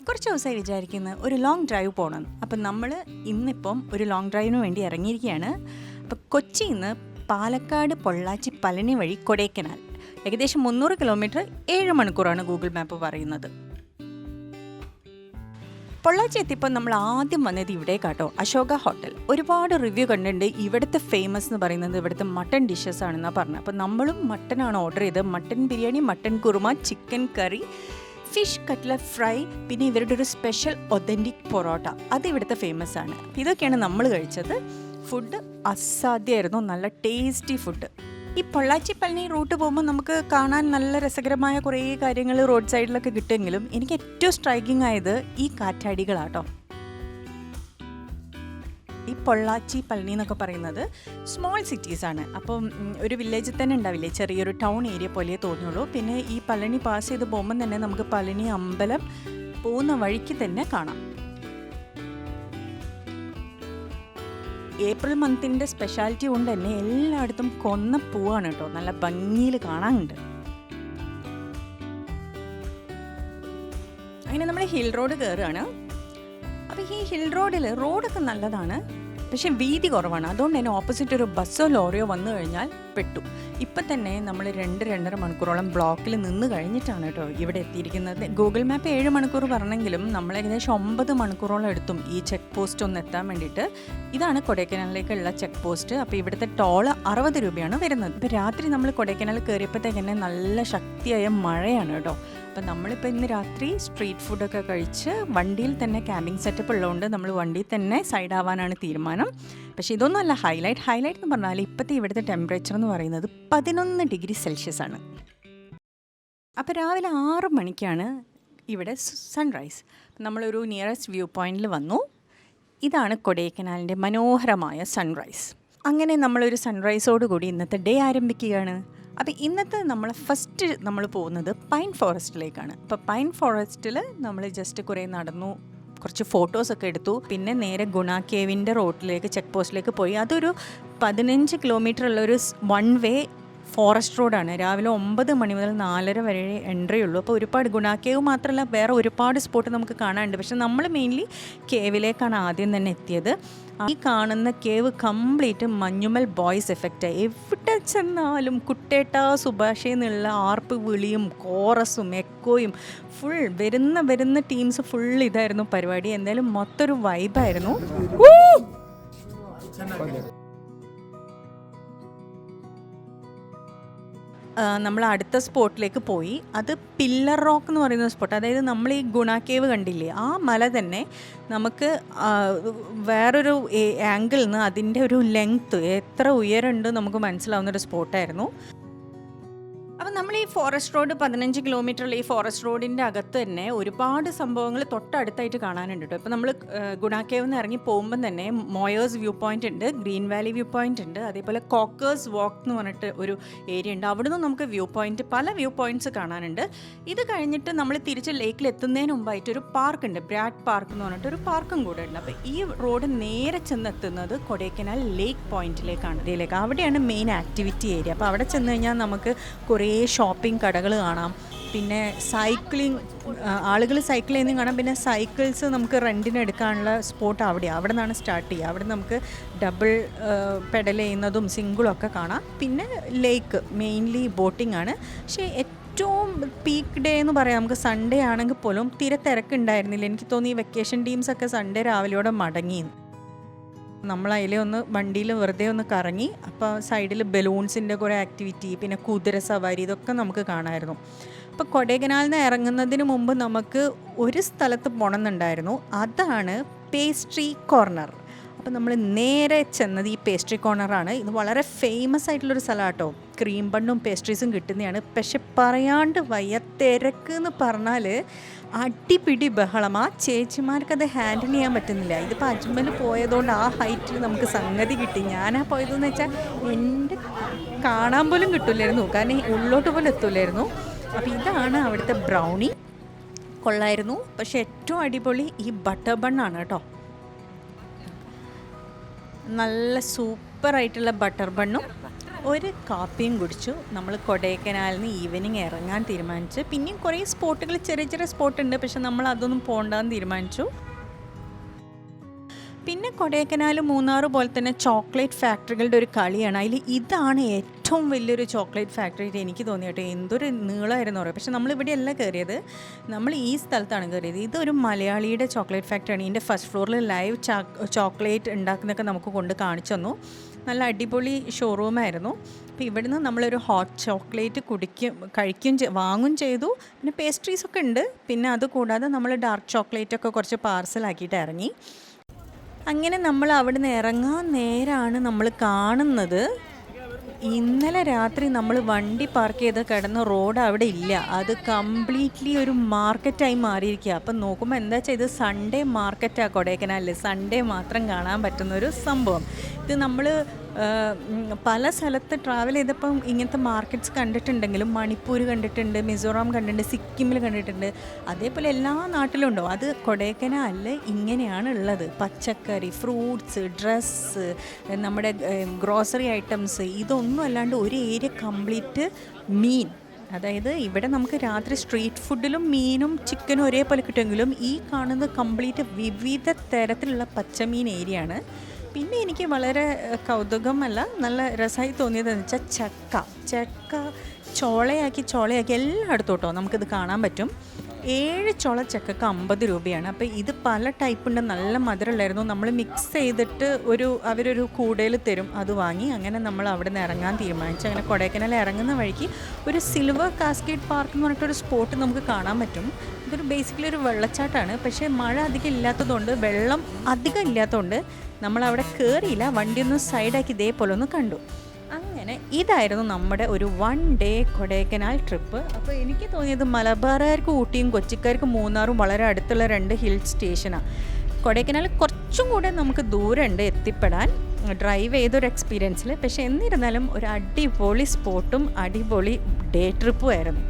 കുറച്ച് ദിവസമായി വിചാരിക്കുന്നത് ഒരു ലോങ് ഡ്രൈവ് പോകണം. അപ്പം നമ്മൾ ഇന്നിപ്പം ഒരു ലോങ് ഡ്രൈവിന് വേണ്ടി ഇറങ്ങിയിരിക്കുകയാണ്. അപ്പം കൊച്ചിയിൽ നിന്ന് പാലക്കാട് പൊള്ളാച്ചി പളനി വഴി കൊടൈക്കനാൽ ഏകദേശം 300 കിലോമീറ്റർ 7 മണിക്കൂറാണ് ഗൂഗിൾ മാപ്പ് പറയുന്നത്. പൊള്ളാച്ചി എത്തിയപ്പോൾ നമ്മൾ ആദ്യം വന്നത് ഇവിടേക്കാട്ടോ, അശോക ഹോട്ടൽ. ഒരുപാട് റിവ്യൂ കണ്ടിട്ടുണ്ട്. ഇവിടുത്തെ ഫേമസ് എന്ന് പറയുന്നത് ഇവിടുത്തെ മട്ടൺ ഡിഷസ് ആണെന്നാണ് പറഞ്ഞത്. അപ്പോൾ നമ്മളും മട്ടനാണ് ഓർഡർ ചെയ്തത്. Mutton biryani, mutton kurma, chicken curry, fish cutlet fry, പിന്നെ ഇവരുടെ ഒരു സ്പെഷ്യൽ ഒതൻറ്റിക് പൊറോട്ട, അത് ഇവിടുത്തെ ഫേമസ് ആണ്. ഇതൊക്കെയാണ് നമ്മൾ കഴിച്ചത്. ഫുഡ് അസാധ്യമായിരുന്നു, നല്ല ടേസ്റ്റി ഫുഡ്. ഈ പൊള്ളാച്ചി പളനി റൂട്ട് പോകുമ്പോൾ നമുക്ക് കാണാൻ നല്ല രസകരമായ കുറേ കാര്യങ്ങൾ റോഡ് സൈഡിലൊക്കെ കിട്ടുമെങ്കിലും എനിക്ക് ഏറ്റവും സ്ട്രൈക്കിംഗ് ആയത് ഈ കാറ്റാടികളാട്ടോ. ഈ പൊള്ളാച്ചി പളനി എന്നൊക്കെ പറയുന്നത് സ്മോൾ സിറ്റീസാണ്. അപ്പം ഒരു വില്ലേജിൽ തന്നെ ഉണ്ടാവില്ലേ, ചെറിയൊരു ടൗൺ ഏരിയ പോലെ തോന്നുള്ളൂ. പിന്നെ ഈ പളനി പാസ് ചെയ്ത് പോകുമ്പം തന്നെ നമുക്ക് പളനി അമ്പലം പോകുന്ന വഴിക്ക് തന്നെ കാണാം. ഏപ്രിൽ മന്തിൻ്റെ സ്പെഷ്യാലിറ്റി കൊണ്ട് തന്നെ എല്ലായിടത്തും കൊന്ന പൂവാണ് കേട്ടോ, നല്ല ഭംഗിയിൽ കാണാനുണ്ട്. അങ്ങനെ നമ്മൾ ഹിൽ റോഡ് കയറുകയാണ്. അപ്പോൾ ഈ ഹിൽ റോഡൊക്കെ നല്ലതാണ്, പക്ഷേ വീതി കുറവാണ്. അതുകൊണ്ട് തന്നെ ഓപ്പോസിറ്റ് ഒരു ബസ്സോ ലോറിയോ വന്നു കഴിഞ്ഞാൽ പെട്ടു. ഇപ്പം തന്നെ നമ്മൾ 2-2.5 മണിക്കൂറോളം ബ്ലോക്കിൽ നിന്ന് കഴിഞ്ഞിട്ടാണ് കേട്ടോ ഇവിടെ എത്തിയിരിക്കുന്നത്. ഗൂഗിൾ മാപ്പ് 7 മണിക്കൂർ പറഞ്ഞെങ്കിലും നമ്മൾ ഏകദേശം 9 മണിക്കൂറോളം എടുത്തും ഈ ചെക്ക് പോസ്റ്റ് ഒന്ന് എത്താൻ വേണ്ടിയിട്ട്. ഇതാണ് കൊടൈക്കനാലിലേക്കുള്ള ചെക്ക് പോസ്റ്റ്. അപ്പോൾ ഇവിടുത്തെ ടോള് 60 രൂപയാണ് വരുന്നത്. ഇപ്പോൾ രാത്രി നമ്മൾ കൊടൈക്കനാൽ കയറിയപ്പോഴത്തേക്ക് തന്നെ നല്ല ശക്തിയായ മഴയാണ് കേട്ടോ. അപ്പം നമ്മളിപ്പോൾ ഇന്ന് രാത്രി സ്ട്രീറ്റ് ഫുഡൊക്കെ കഴിച്ച് വണ്ടിയിൽ തന്നെ ക്യാമ്പിംഗ് സെറ്റപ്പ് ഉള്ളതുകൊണ്ട് നമ്മൾ വണ്ടിയിൽ തന്നെ സൈഡാവാനാണ് തീരുമാനം. പക്ഷേ ഇതൊന്നും അല്ല ഹൈലൈറ്റ് എന്ന് പറഞ്ഞാൽ ഇപ്പോഴത്തെ ഇവിടുത്തെ ടെമ്പറേച്ചർ എന്ന് പറയുന്നത് 11 ഡിഗ്രി സെൽഷ്യസ് ആണ്. അപ്പോൾ രാവിലെ 6 മണിക്കാണ് ഇവിടെ സൺറൈസ്. നമ്മളൊരു നിയറസ്റ്റ് വ്യൂ പോയിന്റിൽ വന്നു. ഇതാണ് കൊടൈക്കനാലിൻ്റെ മനോഹരമായ സൺറൈസ്. അങ്ങനെ നമ്മളൊരു സൺറൈസോടുകൂടി ഇന്നത്തെ ഡേ ആരംഭിക്കുകയാണ്. അപ്പോൾ ഇന്നത്തെ ഫസ്റ്റ് നമ്മൾ പോകുന്നത് പൈൻ ഫോറസ്റ്റിലേക്കാണ്. അപ്പോൾ പൈൻ ഫോറസ്റ്റിൽ നമ്മൾ ജസ്റ്റ് കുറേ നടന്നു, കുറച്ച് ഫോട്ടോസൊക്കെ എടുത്തു. പിന്നെ നേരെ ഗുണ കേവിൻ്റെ റോഡിലേക്ക്, ചെക്ക് പോസ്റ്റിലേക്ക് പോയി. അതൊരു 15 കിലോമീറ്റർ ഉള്ളൊരു 1 വേ ഫോറസ്റ്റ് റോഡാണ്. രാവിലെ 9 മണി മുതൽ 4:30 വരെ എൻട്രി ഉള്ളൂ. അപ്പോൾ ഒരുപാട് ഗുണ കേവ് മാത്രമല്ല വേറെ ഒരുപാട് സ്പോട്ട് നമുക്ക് കാണാനുണ്ട്. പക്ഷെ നമ്മൾ മെയിൻലി കേവിലേക്കാണ് ആദ്യം തന്നെ എത്തിയത്. ഈ കാണുന്ന cave complete Manjummel Boys effect. എവിടെ ചെന്നാലും കുട്ടേട്ട സുഭാഷ് എന്നുള്ള ആർപ്പ് വിളിയും കോറസും എക്കോയും ഫുൾ വരുന്ന ടീംസ് ഫുൾ ഇതായിരുന്നു പരിപാടി. എന്തായാലും മൊത്തം ഒരു വൈബായിരുന്നു. നമ്മൾ അടുത്ത സ്പോട്ടിലേക്ക് പോയി. അത് പില്ലർ റോക്ക് എന്ന് പറയുന്ന സ്പോട്ട്. അതായത് നമ്മൾ ഈ ഗുണ കേവ് കണ്ടില്ലേ, ആ മല തന്നെ നമുക്ക് വേറൊരു ആംഗിളിൽ നിന്ന് അതിൻ്റെ ഒരു ലെങ്ത്ത് എത്ര ഉയരമുണ്ട് നമുക്ക് മനസ്സിലാവുന്നൊരു സ്പോട്ടായിരുന്നു. അപ്പം നമ്മൾ ഈ ഫോറസ്റ്റ് റോഡ് 15 കിലോമീറ്ററുള്ള ഈ ഫോറസ്റ്റ് റോഡിൻ്റെ അകത്ത് തന്നെ ഒരുപാട് സംഭവങ്ങൾ തൊട്ടടുത്തായിട്ട് കാണാനുണ്ട് കേട്ടോ. ഇപ്പോൾ നമ്മൾ ഗുണാക്കേവ് നിന്ന് ഇറങ്ങി പോകുമ്പം തന്നെ മോയേഴ്സ് വ്യൂ പോയിൻ്റ് ഉണ്ട്, ഗ്രീൻ വാലി വ്യൂ പോയിൻ്റ് ഉണ്ട്, അതേപോലെ കോക്കേഴ്സ് വാക്ക് എന്ന് പറഞ്ഞിട്ട് ഒരു ഏരിയ ഉണ്ട്. അവിടുന്ന് നമുക്ക് പല വ്യൂ പോയിൻറ്റ്സ് കാണാനുണ്ട്. ഇത് കഴിഞ്ഞിട്ട് നമ്മൾ തിരിച്ച് ലേക്കിൽ എത്തുന്നതിന് മുമ്പായിട്ട് ഒരു പാർക്ക് ഉണ്ട്, ബ്രാഡ് പാർക്ക് എന്ന് പറഞ്ഞിട്ട് ഒരു പാർക്കും കൂടെ ഉണ്ട്. അപ്പോൾ ഈ റോഡ് നേരെ ചെന്നെത്തുന്നത് കൊടൈക്കനാൽ ലേക്ക് പോയിന്റിലേക്കാണ്. ഇതിലേക്ക് അവിടെയാണ് മെയിൻ ആക്ടിവിറ്റി ഏരിയ. അപ്പോൾ അവിടെ ചെന്ന് കഴിഞ്ഞാൽ നമുക്ക് കുറേ ഷോപ്പിംഗ് കടകൾ കാണാം. പിന്നെ സൈക്ലിംഗ്, ആളുകൾ സൈക്കിൾ ചെയ്യുന്നതും കാണാം. പിന്നെ സൈക്കിൾസ് നമുക്ക് റെൻറ്റിന് എടുക്കാനുള്ള സ്പോട്ട് അവിടെ നിന്നാണ് സ്റ്റാർട്ട് ചെയ്യുക. അവിടെ നമുക്ക് ഡബിൾ പെഡൽ ചെയ്യുന്നതും സിംഗിളും ഒക്കെ കാണാം. പിന്നെ ലേക്ക് മെയിൻലി ബോട്ടിംഗ് ആണ്. പക്ഷേ ഏറ്റവും പീക്ക് ഡേ എന്ന് പറയാം നമുക്ക് സൺഡേ ആണെങ്കിൽ പോലും തീരെ തിരക്കുണ്ടായിരുന്നില്ല. എനിക്ക് തോന്നി ഈ വെക്കേഷൻ ടീംസൊക്കെ സൺഡേ രാവിലെയോടെ മടങ്ങി. നമ്മൾ അതിലൊന്ന് വണ്ടിയിൽ വെറുതെ ഒന്ന് കറങ്ങി. അപ്പോൾ സൈഡിൽ ബലൂൺസിൻ്റെ കുറേ ആക്ടിവിറ്റി, പിന്നെ കുതിര സവാരി, ഇതൊക്കെ നമുക്ക് കാണാമായിരുന്നു. അപ്പോൾ കൊടൈക്കനാലിൽ നിന്ന് ഇറങ്ങുന്നതിന് മുമ്പ് നമുക്ക് ഒരു സ്ഥലത്ത് പോകണമെന്നുണ്ടായിരുന്നു. അതാണ് പേസ്ട്രി കോർണർ. അപ്പോൾ നമ്മൾ നേരെ ചെന്നത് ഈ പേസ്ട്രി കോർണറാണ്. ഇത് വളരെ ഫേമസ് ആയിട്ടുള്ളൊരു സ്ഥലമാണ് കേട്ടോ. ക്രീം ബണ്ണും പേസ്ട്രീസും കിട്ടുന്നതാണ്. പക്ഷെ പറയാണ്ട് വയ്യ, തിരക്ക് എന്ന് പറഞ്ഞാൽ അടിപിടി ബഹളം. ആ ചേച്ചിമാർക്കത് ഹാൻഡിൽ ചെയ്യാൻ പറ്റുന്നില്ല. ഇതിപ്പോൾ അജ്മൽ പോയതുകൊണ്ട് ആ ഹൈറ്റിൽ നമുക്ക് സംഗതി കിട്ടി. ഞാനാ പോയതെന്ന് വെച്ചാൽ എൻ്റെ കാണാൻ പോലും കിട്ടില്ലായിരുന്നു, കാരണം ഉള്ളോട്ട് പോലും എത്തില്ലായിരുന്നു. അപ്പോൾ ഇതാണ് അവിടുത്തെ ബ്രൗണി, കൊള്ളായിരുന്നു. പക്ഷെ ഏറ്റവും അടിപൊളി ഈ ബട്ടർ ബണ്ണാണ് കേട്ടോ. നല്ല സൂപ്പറായിട്ടുള്ള ബട്ടർ ബണ്ണും ഒരു കാപ്പിയും കുടിച്ചു. നമ്മൾ കൊടൈക്കനാലിൽ നിന്ന് ഈവനിങ് ഇറങ്ങാൻ തീരുമാനിച്ചു. പിന്നെയും കുറേ സ്പോട്ടുകൾ, ചെറിയ ചെറിയ സ്പോട്ടുണ്ട്, പക്ഷെ നമ്മൾ അതൊന്നും പോകണ്ടെന്ന് തീരുമാനിച്ചു. പിന്നെ കൊടൈക്കനാൽ, മൂന്നാർ പോലെ തന്നെ ചോക്ലേറ്റ് ഫാക്ടറികളുടെ ഒരു കളിയാണ്. അതിൽ ഇതാണ് ഏറ്റവും വലിയൊരു ചോക്ലേറ്റ് ഫാക്ടറി ആയിട്ട് എനിക്ക് തോന്നിയിട്ട്. എന്തൊരു നീളമായിരുന്നു പറയുക. പക്ഷെ നമ്മളിവിടെയല്ല കയറിയത്, നമ്മൾ ഈ സ്ഥലത്താണ് കയറിയത്. ഇതൊരു മലയാളിയുടെ ചോക്ലേറ്റ് ഫാക്ടറിയാണ്. ഇതിൻ്റെ ഫസ്റ്റ് ഫ്ലോറിൽ ലൈവ് ചോക്ലേറ്റ് ഉണ്ടാക്കുന്നതൊക്കെ നമുക്ക് കൊണ്ട് കാണിച്ചു തന്നു. നല്ല അടിപൊളി ഷോറൂമായിരുന്നു. അപ്പോൾ ഇവിടുന്ന് നമ്മളൊരു ഹോട്ട് ചോക്ലേറ്റ് വാങ്ങും ചെയ്തു. പിന്നെ പേസ്ട്രീസൊക്കെ ഉണ്ട്. പിന്നെ അതുകൂടാതെ നമ്മൾ ഡാർക്ക് ചോക്ലേറ്റൊക്കെ കുറച്ച് പാർസലാക്കിയിട്ട് ഇറങ്ങി. അങ്ങനെ നമ്മൾ അവിടുന്ന് ഇറങ്ങാൻ നേരാണ് നമ്മൾ കാണുന്നത്, ഇന്നലെ രാത്രി നമ്മൾ വണ്ടി പാർക്ക് ചെയ്ത് കിടന്ന റോഡ് അവിടെ ഇല്ല. അത് കംപ്ലീറ്റ്ലി ഒരു മാർക്കറ്റായി മാറിയിരിക്കുക. അപ്പം നോക്കുമ്പോൾ എന്താ വെച്ചാൽ ഇത് സൺഡേ മാർക്കറ്റാണ് കൊടൈക്കനാലിൽ. സൺഡേ മാത്രം കാണാൻ പറ്റുന്നൊരു സംഭവം. ഇത് നമ്മൾ പല സ്ഥലത്ത് ട്രാവൽ ചെയ്തപ്പം ഇങ്ങനത്തെ മാർക്കറ്റ്സ് കണ്ടിട്ടുണ്ടെങ്കിലും മണിപ്പൂർ കണ്ടിട്ടുണ്ട്, മിസോറാം കണ്ടിട്ടുണ്ട്, സിക്കിമിൽ കണ്ടിട്ടുണ്ട്. അതേപോലെ എല്ലാ നാട്ടിലും ഉണ്ടോ, അത് കൊടൈക്കനാലിൽ ഇങ്ങനെയാണ് ഉള്ളത്. പച്ചക്കറി, ഫ്രൂട്ട്സ്, ഡ്രസ്സ്, നമ്മുടെ ഗ്രോസറി ഐറ്റംസ്, ഇതൊന്നും അല്ലാണ്ട് ഒരു ഏരിയ കംപ്ലീറ്റ് മീൻ. അതായത് ഇവിടെ നമുക്ക് രാത്രി സ്ട്രീറ്റ് ഫുഡിലും മീനും ചിക്കനും ഒരേപോലെ കിട്ടുമെങ്കിലും ഈ കാണുന്നത് കംപ്ലീറ്റ് വിവിധ തരത്തിലുള്ള പച്ചമീൻ ഏരിയയാണ്. പിന്നെ എനിക്ക് വളരെ കൗതുകമല്ല, നല്ല രസമായി തോന്നിയതെന്ന് വെച്ചാൽ ചക്ക ചോളയാക്കി എല്ലായിടത്തും കേട്ടോ നമുക്കിത് കാണാൻ പറ്റും. 7 ചുള ചക്കക്ക് 50 രൂപയാണ്. അപ്പോൾ ഇത് പല ടൈപ്പുണ്ട്, നല്ല മധുരമുള്ളായിരുന്നു. നമ്മൾ മിക്സ് ചെയ്തിട്ട് അവരൊരു കൂടയിൽ തരും, അത് വാങ്ങി അങ്ങനെ നമ്മൾ അവിടെ നിന്ന് ഇറങ്ങാൻ തീരുമാനിച്ചു. അങ്ങനെ കൊടൈക്കനാൽ ഇറങ്ങുന്ന വഴിക്ക് ഒരു സിൽവർ കാസ്കേഡ് പാർക്ക് എന്ന് പറഞ്ഞിട്ടൊരു സ്പോട്ട് നമുക്ക് കാണാൻ പറ്റും. ഇതൊരു ബേസിക്കലി ഒരു വെള്ളച്ചാട്ടമാണ്. പക്ഷേ മഴ അധികം ഇല്ലാത്തതുകൊണ്ട്, വെള്ളം അധികം ഇല്ലാത്തതുകൊണ്ട് നമ്മളവിടെ കയറിയില്ല. വണ്ടിയൊന്ന് സൈഡാക്കി ഇതേപോലെ ഒന്ന് കണ്ടു. അങ്ങനെ ഇതായിരുന്നു നമ്മുടെ ഒരു 1 ഡേ കൊടൈക്കനാൽ ട്രിപ്പ്. അപ്പോൾ എനിക്ക് തോന്നിയത് മലബാറുകാർക്ക് ഊട്ടിയും കൊച്ചിക്കാർക്ക് മൂന്നാറും വളരെ അടുത്തുള്ള 2 ഹിൽ സ്റ്റേഷനാണ്. കൊടൈക്കനാൽ കുറച്ചും കൂടെ നമുക്ക് ദൂരമുണ്ട് എത്തിപ്പെടാൻ, ഡ്രൈവ് ചെയ്തൊരു എക്സ്പീരിയൻസിൽ. പക്ഷേ എന്നിരുന്നാലും ഒരു അടിപൊളി സ്പോട്ടും അടിപൊളി ഡേ ട്രിപ്പും ആയിരുന്നു.